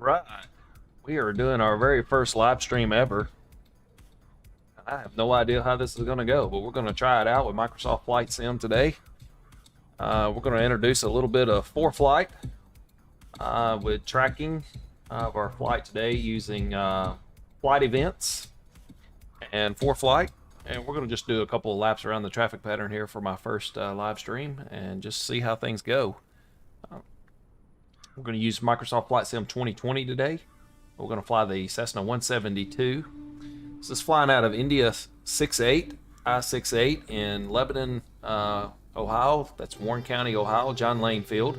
Right. We are doing our very first live stream ever. I have no idea how this is going to go, but we're going to try it out with Microsoft Flight Sim today. We're going to introduce a little bit of ForeFlight with tracking of our flight today using flight events and ForeFlight. And we're going to just do a couple of laps around the traffic pattern here for my first live stream and just see how things go. We're going to use Microsoft Flight Sim 2020 today. We're going to fly the Cessna 172. This is flying out of India 68, I-68 in Lebanon, Ohio. That's Warren County, Ohio, John Lane Field.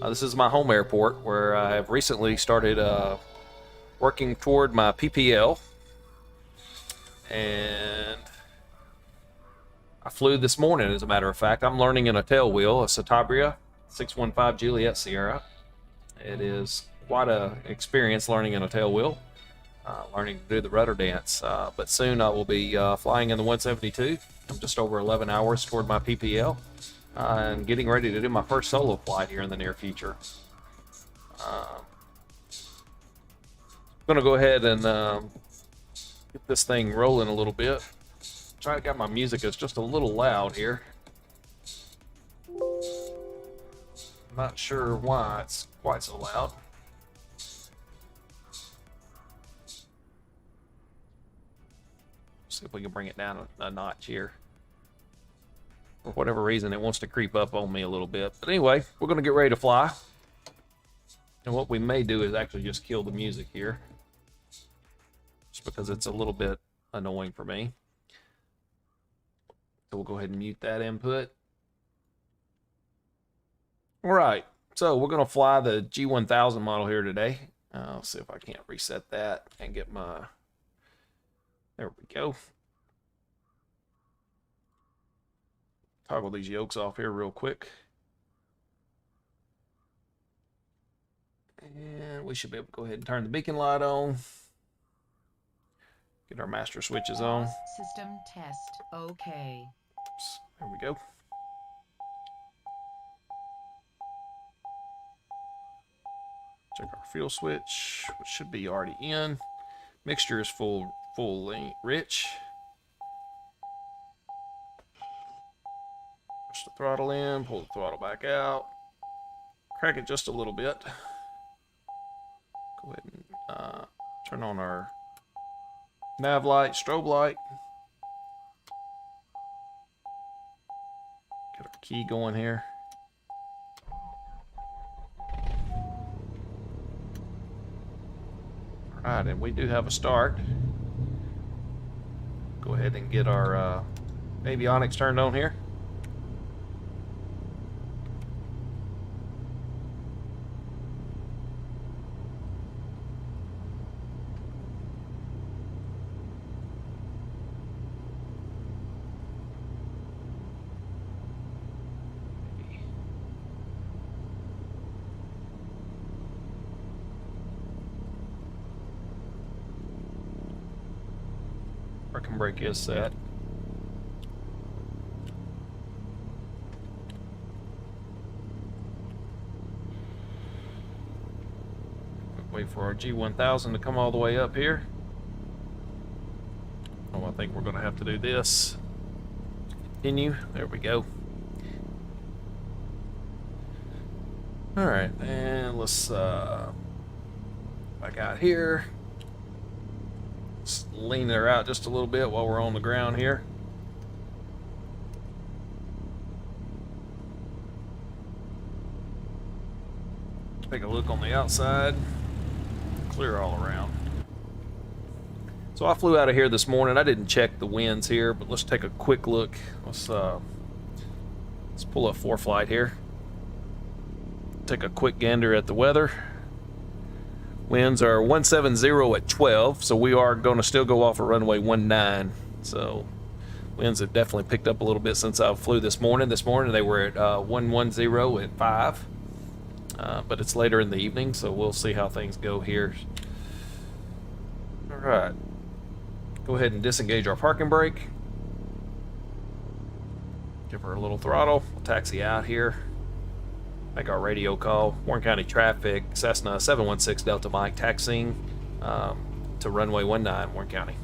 This is my home airport where I have recently started working toward my PPL. And I flew this morning, as a matter of fact. I'm learning in a tailwheel, a Citabria 615 Juliet Sierra. It is quite an experience learning in a tailwheel, learning to do the rudder dance. But soon I will be flying in the 172. I'm just over 11 hours toward my PPL and getting ready to do my first solo flight here in the near future. I'm going to go ahead and get this thing rolling a little bit. Try to get my music is just a little loud here. Not sure why it's quite so loud. See if we can bring it down a notch here. For whatever reason, it wants to creep up on me a little bit. But anyway, we're going to get ready to fly. And what we may do is actually just kill the music here, just because it's a little bit annoying for me. So we'll go ahead and mute that input. All right, so we're going to fly the G1000 model here today. I'll see if I can't reset that and get my... There we go. Toggle these yokes off here real quick. And we should be able to go ahead and turn the beacon light on. Get our master switches on. System test. Okay. Oops, there we go. Check our fuel switch, which should be already in. Mixture is full rich. Push the throttle in, pull the throttle back out. Crack it just a little bit. Go ahead and turn on our nav light, strobe light. Get our key going here. Alright, and we do have a start. Go ahead and get our avionics turned on here. Parking brake is set. Wait for our G1000 to come all the way up here. Oh, I think we're going to have to do this. Continue. There we go. Alright, and let's back out here. Lean her out just a little bit while we're on the ground here. Take a look on the outside. Clear all around. So I flew out of here this morning. I didn't check the winds here, but let's take a quick look. Let's pull up ForeFlight here. Take a quick gander at the weather. Winds are 170 at 12, so we are going to still go off a runway 19. So winds have definitely picked up a little bit since I flew this morning. This morning they were at 110 at 5, but it's later in the evening, so we'll see how things go here. All right, go ahead and disengage our parking brake. Give her a little throttle. We'll taxi out here. Make our radio call. Warren County traffic, Cessna 716 Delta Mike, taxiing to runway 19, Warren County.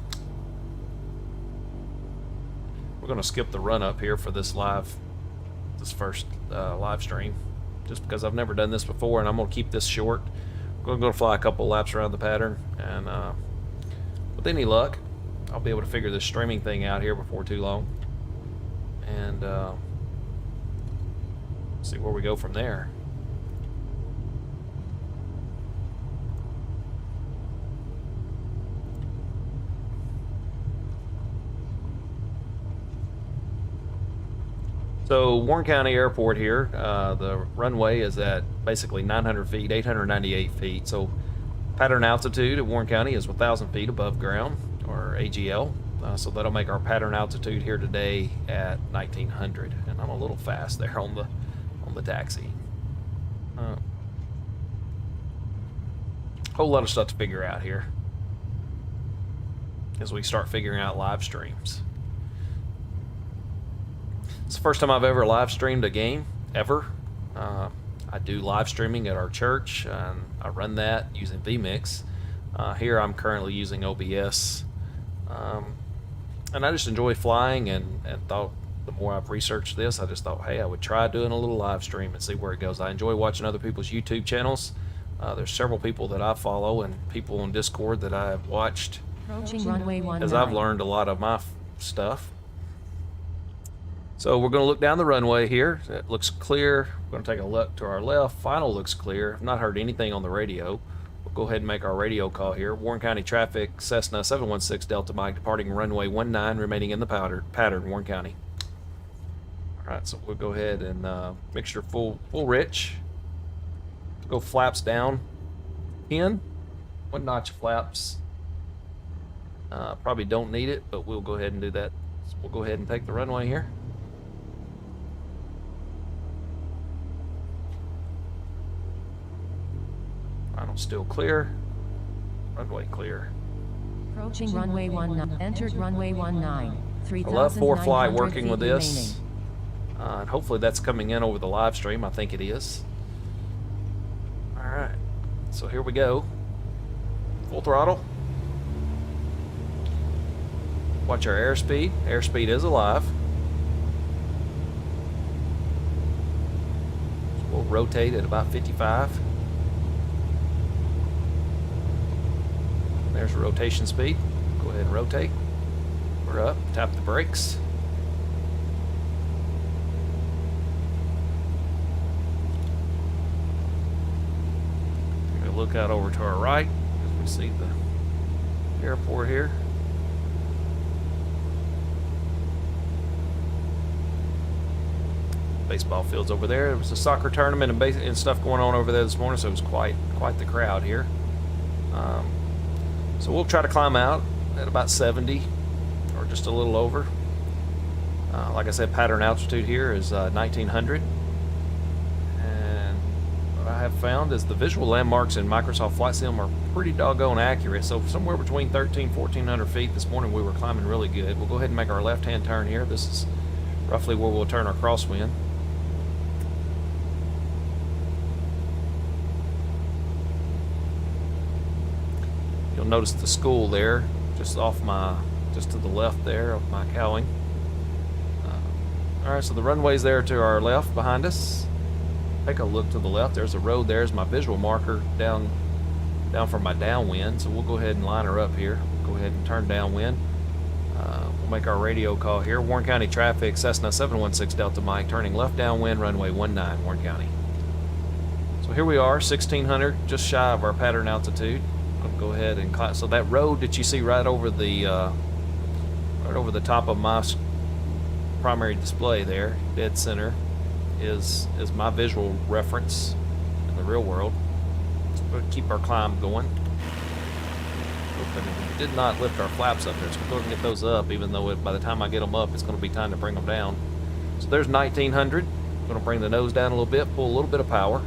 We're going to skip the run up here for this first live stream, just because I've never done this before, and I'm going to keep this short. I'm going to fly a couple laps around the pattern, and with any luck, I'll be able to figure this streaming thing out here before too long, and see where we go from there. So Warren County Airport here, the runway is at basically 900 feet, 898 feet. So pattern altitude at Warren County is 1,000 feet above ground, or AGL. So that'll make our pattern altitude here today at 1,900. And I'm a little fast there on the taxi. Whole lot of stuff to figure out here as we start figuring out live streams. It's the first time I've ever live streamed a game, ever. I do live streaming at our church, and I run that using vMix. Here I'm currently using OBS. And I just enjoy flying, and thought the more I've researched this, I just thought, hey, I would try doing a little live stream and see where it goes. I enjoy watching other people's YouTube channels. There's several people that I follow and people on Discord that I've watched as I've learned a lot of my stuff. So we're going to look down the runway here. It looks clear. We're going to take a look to our left. Final looks clear. I've not heard anything on the radio. We'll go ahead and make our radio call here. Warren County traffic, Cessna 716 Delta Mike, departing runway 19, remaining in the pattern, Warren County. All right, so we'll go ahead and mixture full rich. Go flaps down. 10. 1 notch flaps. Probably don't need it, but we'll go ahead and do that. So we'll go ahead and take the runway here. Final still clear. Runway clear. Approaching runway 19. Entered runway 19. I love ForeFlight working with this. And hopefully that's coming in over the live stream. I think it is. Alright. So here we go. Full throttle. Watch our airspeed. Airspeed is alive. So we'll rotate at about 55. There's a rotation speed. Go ahead and rotate. We're up. Tap the brakes. Take a look out over to our right as we see the airport here. Baseball fields over there. There was a soccer tournament and stuff going on over there this morning, so it was quite the crowd here. So we'll try to climb out at about 70 or just a little over. Like I said, pattern altitude here is 1900. And what I have found is the visual landmarks in Microsoft Flight Sim are pretty doggone accurate. So somewhere between 1,400 feet this morning we were climbing really good. We'll go ahead and make our left-hand turn here. This is roughly where we'll turn our crosswind. You'll notice the school there, just to the left there of my cowing. All right, so the runway's there to our left behind us. Take a look to the left. There's a road. There's my visual marker down from my downwind. So we'll go ahead and line her up here. Go ahead and turn downwind. We'll make our radio call here. Warren County traffic, Cessna 716 Delta Mike, turning left downwind, runway 19, Warren County. So here we are, 1,600, just shy of our pattern altitude. I'll go ahead and climb. So that road that you see right over the top of my primary display there, dead center, is my visual reference in the real world. So we'll keep our climb going. We did not lift our flaps up there, so we'll go ahead and get those up, even though by the time I get them up, it's going to be time to bring them down. So there's 1,900. I'm going to bring the nose down a little bit, pull a little bit of power.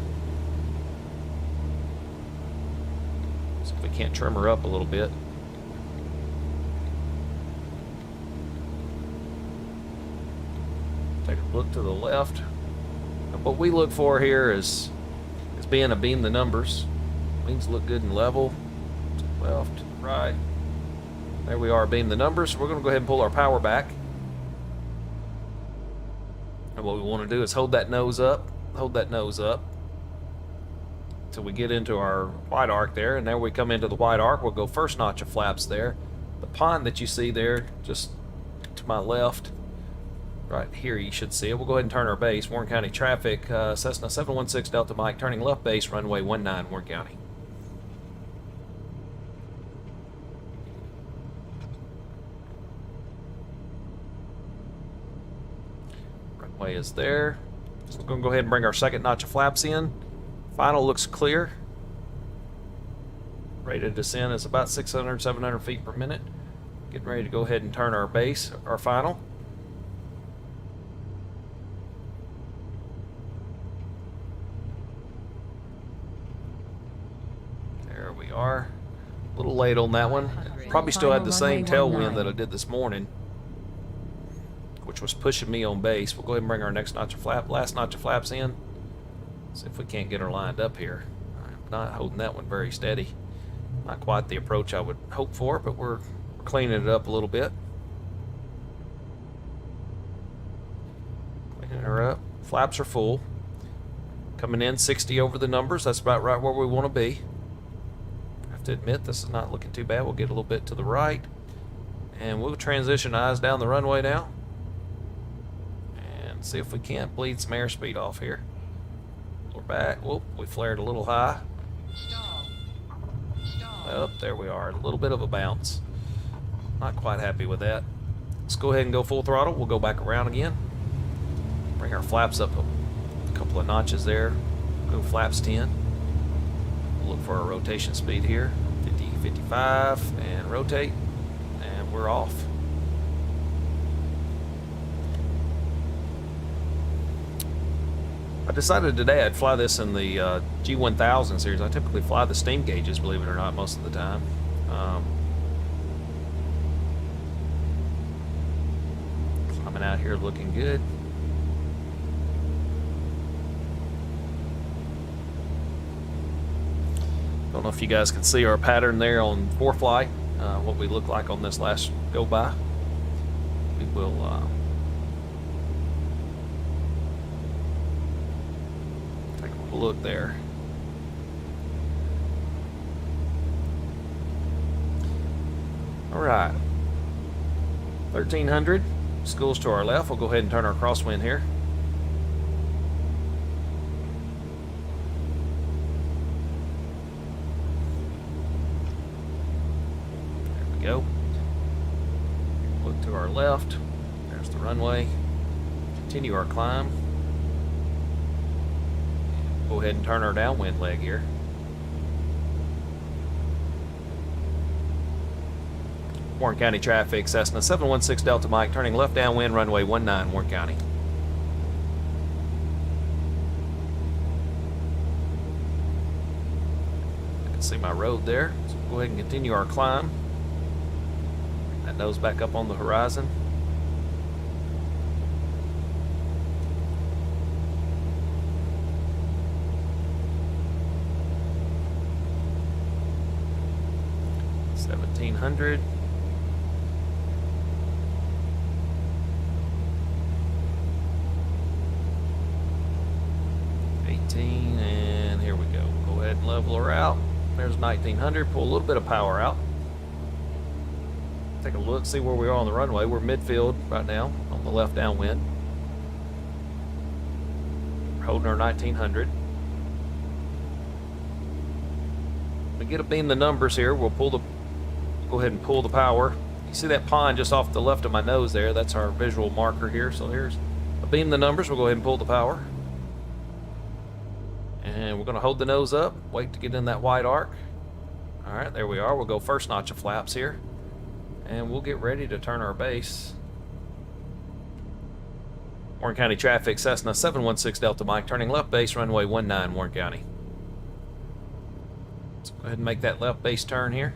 See if we can't trim her up a little bit. Take a look to the left. what we look for here is being a beam the numbers. Wings look good and level. Left, right. There we are, beam the numbers. We're going to go ahead and pull our power back. And what we want to do is hold that nose up till we get into our white arc there. And then we come into the white arc, we'll go first notch of flaps there. The pond that you see there, just to my left, right here you should see it. We'll go ahead and turn our base. Warren County traffic, Cessna 716 Delta Mike, turning left base, runway 19, Warren County. Runway is there. So we're going to go ahead and bring our second notch of flaps in. Final looks clear. Rate of descent is about 600, 700 feet per minute. Getting ready to go ahead and turn our base, our final. There we are. A little late on that one. Probably still had the same tailwind that I did this morning, which was pushing me on base. We'll go ahead and bring our next notch of last notch of flaps in. See if we can't get her lined up here. I'm not holding that one very steady. Not quite the approach I would hope for, but we're cleaning it up a little bit. Cleaning her up. Flaps are full. Coming in 60 over the numbers. That's about right where we want to be. I have to admit, this is not looking too bad. We'll get a little bit to the right. And we'll transition eyes down the runway now. And see if we can't bleed some airspeed off here. We're back. Whoop, we flared a little high. Oh, there we are. A little bit of a bounce. Not quite happy with that. Let's go ahead and go full throttle. We'll go back around again. Bring our flaps up a couple of notches there. Go flaps 10. We'll look for our rotation speed here. 50, 55, and rotate. And we're off. I decided today I'd fly this in the G1000 series. I typically fly the steam gauges, believe it or not, most of the time. Climbing out here looking good. Don't know if you guys can see our pattern there on ForeFlight, what we look like on this last go by. We will look there. All right, 1300. School's to our left. We'll go ahead and turn our crosswind here. There we go. Look to our left. There's the runway. Continue our climb. Go ahead and turn our downwind leg here. Warren County traffic, Cessna 716 Delta Mike, turning left downwind, runway 19, Warren County. I can see my road there, so we'll go ahead and continue our climb. Bring that nose back up on the horizon. $1,700. And here we go. Go ahead and level her out. There's 1900. Pull a little bit of power out. Take a look, see where we are on the runway. We're midfield right now on the left downwind. We're holding our 1900. We get to beam the numbers here. We'll go ahead and pull the power. You see that pond just off the left of my nose there? That's our visual marker here. So here's a beam the numbers. We'll go ahead and pull the power. And we're going to hold the nose up, wait to get in that white arc. All right, there we are. We'll go first notch of flaps here. And we'll get ready to turn our base. Warren County traffic, Cessna 716 Delta Mike, turning left base, runway 19, Warren County. Let's go ahead and make that left base turn here.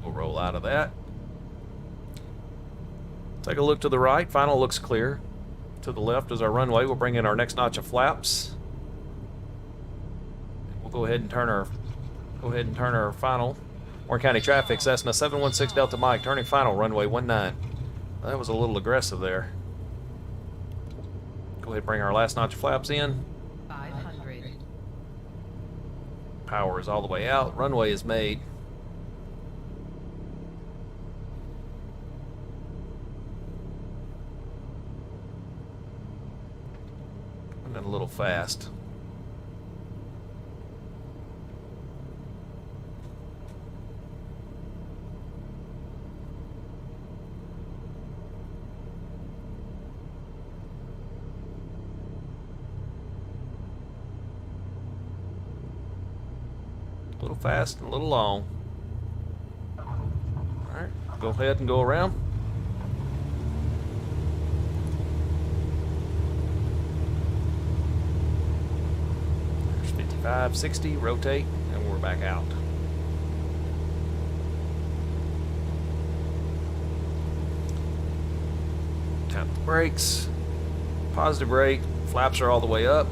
We'll roll out of that. Take a look to the right. Final looks clear. To the left is our runway. We'll bring in our next notch of flaps. We'll go ahead and turn our final. Warren County traffic, Cessna 716 Delta Mike, turning final, runway 19. That was a little aggressive there. Go ahead and bring our last notch of flaps in. 500. Power is all the way out. Runway is made. Went a little fast. A little fast and a little long. Alright, go ahead and go around. There's 55, 60, rotate, and we're back out. Tap the brakes. Positive brake. Flaps are all the way up.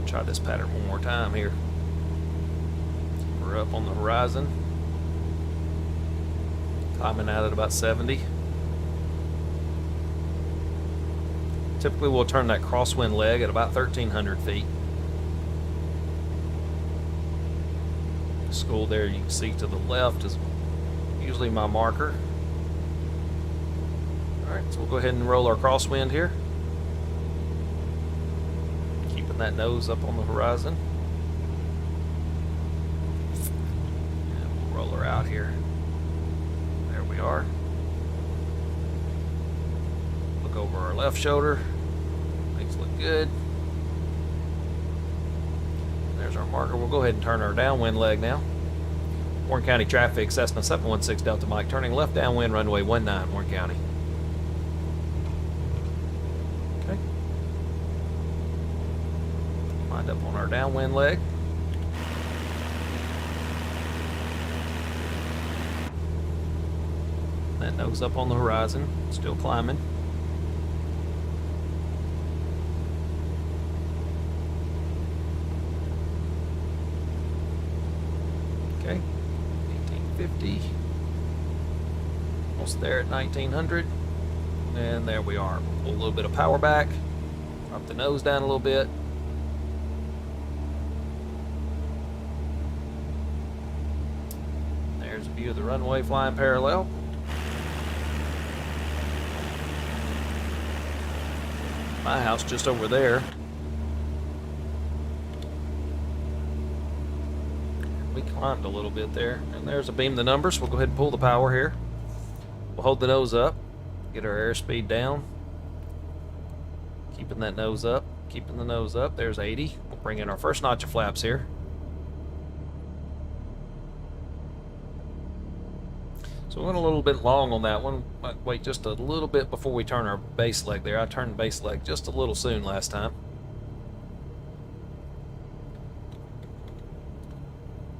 Try this pattern one more time here. We're up on the horizon. Climbing out at about 70. Typically we'll turn that crosswind leg at about 1,300 feet. The school there you can see to the left is usually my marker. Alright, so we'll go ahead and roll our crosswind here. That nose up on the horizon. And we'll roll her out here. There we are. Look over our left shoulder. Things look good. There's our marker. We'll go ahead and turn our downwind leg now. Warren County traffic, Cessna 716 Delta Mike, turning left downwind, runway 19, Warren County. Up on our downwind leg. That nose up on the horizon, still climbing. Okay, 1850. Almost there at 1900. And there we are. Pull a little bit of power back. Drop the nose down a little bit. There's a view of the runway flying parallel. My house just over there. We climbed a little bit there, and there's a beam of the numbers. We'll go ahead and pull the power here. We'll hold the nose up, get our airspeed down. Keeping that nose up, keeping the nose up. There's 80. We'll bring in our first notch of flaps here. So we went a little bit long on that one. Might wait just a little bit before we turn our base leg there. I turned the base leg just a little soon last time.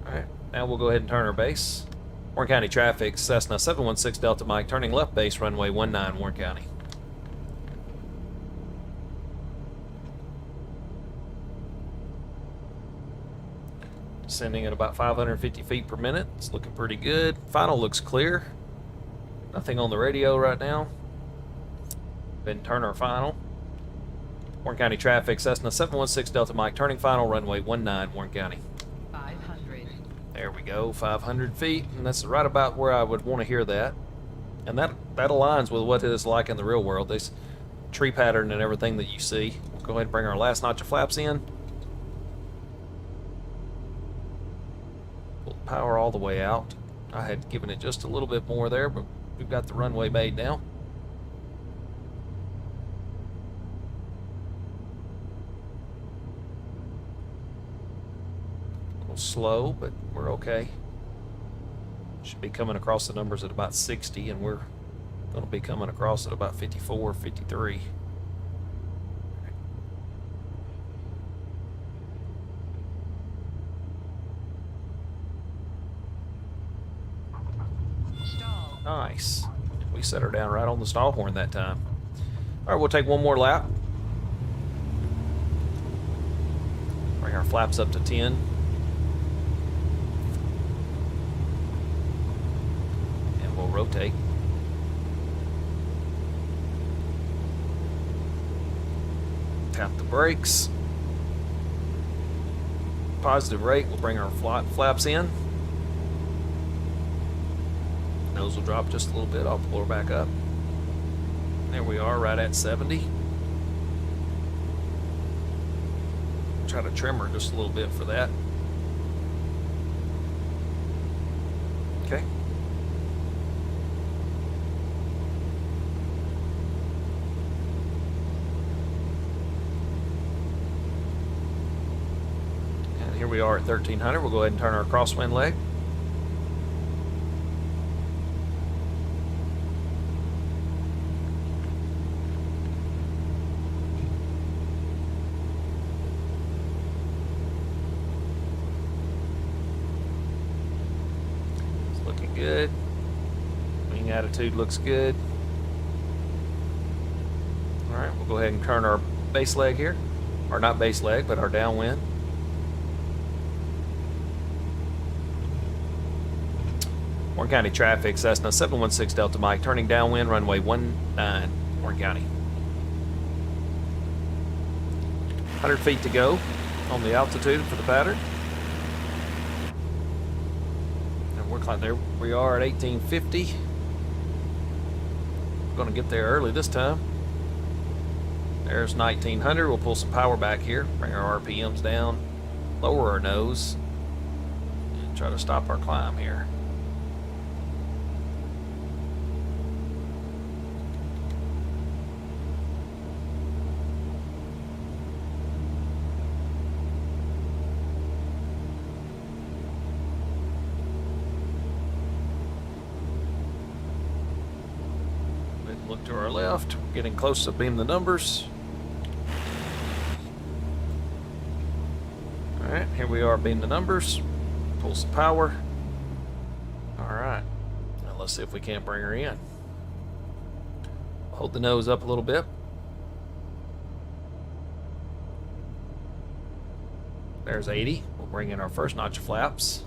Alright, now we'll go ahead and turn our base. Warren County traffic, Cessna 716 Delta Mike, turning left base, runway 19, Warren County. Descending at about 550 feet per minute. It's looking pretty good. Final looks clear. Nothing on the radio right now. Then turn our final. Warren County traffic, Cessna 716 Delta Mike, turning final, runway 19, Warren County. 500. There we go, 500 feet, and that's right about where I would want to hear that. And that aligns with what it is like in the real world. This tree pattern and everything that you see. We'll go ahead and bring our last notch of flaps in. Pull the power all the way out. I had given it just a little bit more there, but we've got the runway made now. A little slow, but we're okay. Should be coming across the numbers at about 60, and we're going to be coming across at about 54, 53. Nice. We set her down right on the stall horn that time. All right, we'll take one more lap. Bring our flaps up to 10. And we'll rotate. Tap the brakes. Positive rate, we'll bring our flaps in. Nose will drop just a little bit, I'll pull her back up. There we are, right at 70. Try to trim her just a little bit for that. Okay. And here we are at 1300. We'll go ahead and turn our crosswind leg. Good. Wing attitude looks good. Alright, we'll go ahead and turn our base leg here. Or not base leg, but our downwind. Warren County traffic, Cessna 716 Delta Mike, turning downwind, runway 19, Warren County. 100 feet to go on the altitude for the pattern. There we are at 1850. We're going to get there early this time. There's 1900. We'll pull some power back here, bring our RPMs down, lower our nose, and try to stop our climb here. Look to our left, we're getting close to beam the numbers. Alright, here we are, beam the numbers. Pull some power. Alright, now let's see if we can't bring her in. Hold the nose up a little bit. There's 80. We'll bring in our first notch of flaps.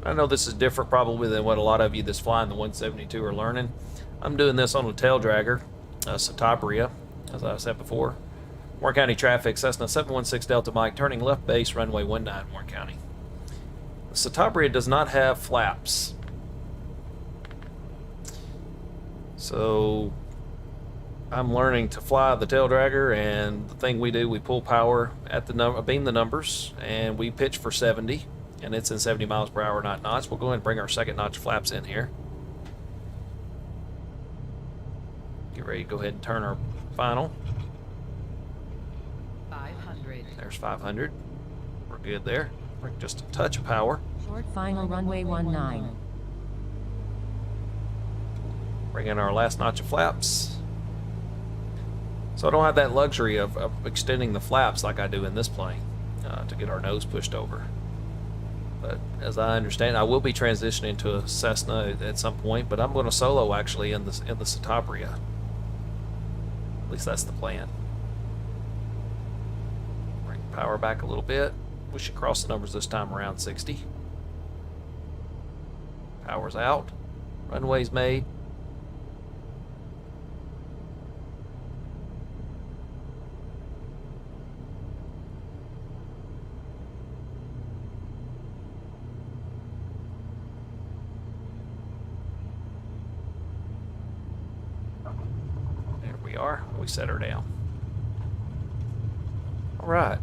I know this is different probably than what a lot of you that's flying the 172 are learning. I'm doing this on a tail dragger, Citabria, as I said before. Warren County traffic, Cessna 716 Delta Mike, turning left base, runway 19, Warren County. The Citabria does not have flaps. So I'm learning to fly the tail dragger, and the thing we do, we pull power at the beam the numbers, and we pitch for 70. And it's in 70 miles per hour, not knots. We'll go ahead and bring our second notch flaps in here. Get ready to go ahead and turn our final. 500. There's 500. We're good there. Bring just a touch of power. Short final runway 19. Bring in our last notch of flaps. So I don't have that luxury of extending the flaps like I do in this plane to get our nose pushed over. But as I understand, I will be transitioning to a Cessna at some point, but I'm going to solo actually in the Citabria. At least that's the plan. Bring power back a little bit. We should cross the numbers this time around 60. Power's out. Runway's made. We set her down. All right.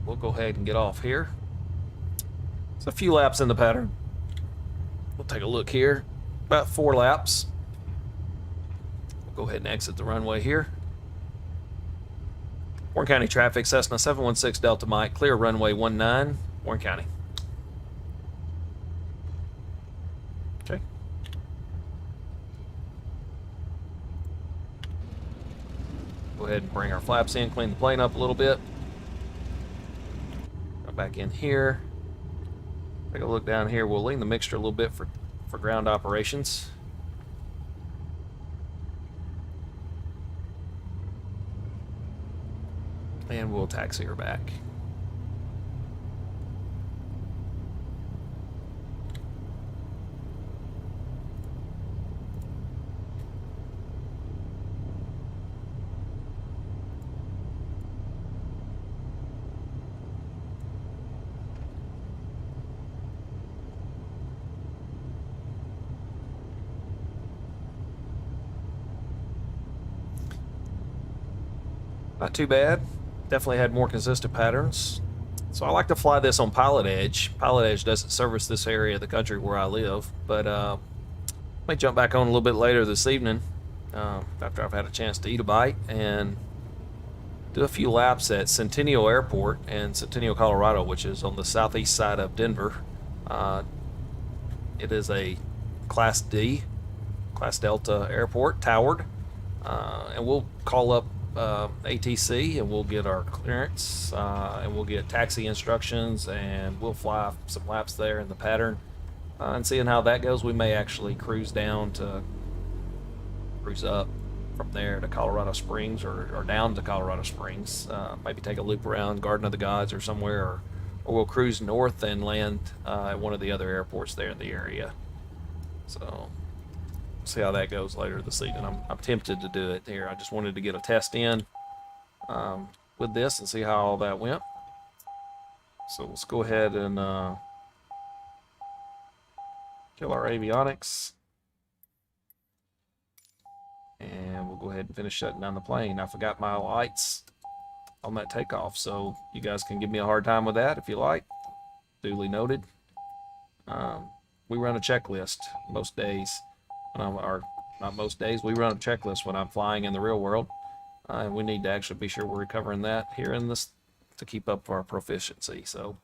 We'll go ahead and get off here. It's a few laps in the pattern. We'll take a look here. About 4 laps. We'll go ahead and exit the runway here. Warren County traffic, Cessna 716 Delta Mike, clear runway 19, Warren County. Okay. Go ahead and bring our flaps in, clean the plane up a little bit. Go back in here. Take a look down here. We'll lean the mixture a little bit for ground operations. And we'll taxi her back. Not too bad. Definitely had more consistent patterns. So I like to fly this on Pilot Edge. Pilot Edge doesn't service this area of the country where I live, but may jump back on a little bit later this evening after I've had a chance to eat a bite and do a few laps at Centennial Airport in Centennial, Colorado, which is on the southeast side of Denver. It is a Class D, Class Delta airport, towered, and we'll call up ATC and we'll get our clearance and we'll get taxi instructions and we'll fly some laps there in the pattern, and seeing how that goes, we may actually cruise up from there to Colorado Springs or down to Colorado Springs, maybe take a loop around Garden of the Gods or somewhere, or we'll cruise north and land at one of the other airports there in the area. So see how that goes later this evening. I'm tempted to do it here. I just wanted to get a test in with this and see how all that went. So let's go ahead and kill our avionics. And we'll go ahead and finish shutting down the plane. I forgot my lights on that takeoff, so you guys can give me a hard time with that if you like. Duly noted. We run a checklist most days. Or not most days, we run a checklist when I'm flying in the real world, and we need to actually be sure we're covering that here in this to keep up our proficiency. So,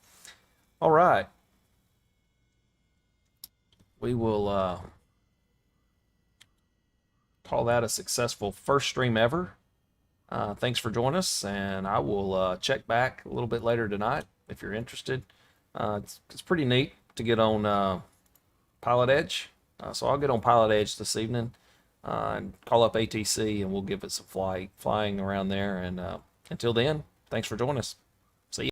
all right, we will call that a successful first stream ever. Thanks for joining us, and I will check back a little bit later tonight if you're interested. It's pretty neat to get on Pilot Edge. So I'll get on Pilot Edge this evening and call up ATC and we'll give it some flying around there. And until then, thanks for joining us.